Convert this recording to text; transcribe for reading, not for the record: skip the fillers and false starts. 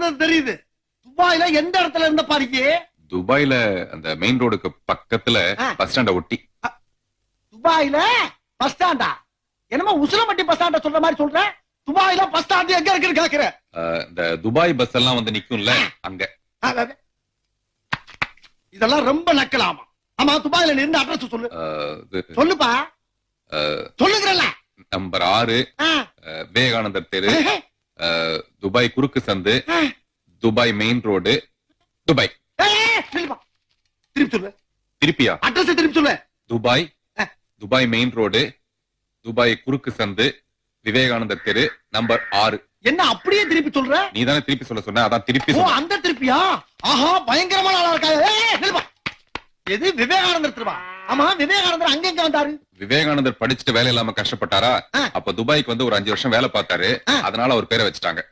சொல்றது தெரியுது. துபாயில எந்த இடத்துல இருந்த பாருங்க? துபாயில அந்த மெயின் ரோடுக்கு பக்கத்துல பஸ் ஸ்டாண்ட ஒட்டி. துபாயில பஸ் ஸ்டாண்டா? என்னமோ உசிலம்பட்டி பஸ் ஸ்டாண்ட சொல்ற மாதிரி சொல்ற. துபாயில பஸ் ஸ்டாண்ட் எங்க இருக்குன்னு கேக்குற? இந்த துபாய் பஸ் எல்லாம் வந்து நிக்கும்ல அங்க. இதெல்லாம் ரொம்ப நக்கலாமா? ஆமா, துபாயில நின்று அட்ரஸ் சொல்லு. சொல்லுப்பா. சொல்லுங்கறல. நம்பர் 6 விவேகானந்தர் தெரு, துபாய் குறுக்கு சந்து, துபாய் மெயின் ரோடு, துபாய். திருப்பி சொல்லு. திருப்பியா? அட்ரஸ் திருப்பி சொல்லு. Dubai, Dubai main road, Dubai குறுக்கு சந்து, விவேகானந்தர் தெரு, நம்பர் 6. என்ன அப்படியே திருப்பி சொல்ற? நீ தானே திருப்பி சொல்ல சொன்ன, அதான் திருப்பி சொல்ல. அந்த திருப்பியா? ஆஹா, பயங்கரமான ஆளா இருக்கா. எது விவேகானந்தர் திருவா? ஆமா, விவேகானந்தர் அங்க எங்க வந்தாரு? விவேகானந்தர் படிச்சுட்டு வேலை இல்லாம கஷ்டப்பட்டாரா, அப்ப துபாய்க்கு வந்து ஒரு 5 வருஷம் வேலை பார்த்தாரு, அதனால அவர் பேரை வச்சுட்டாங்க.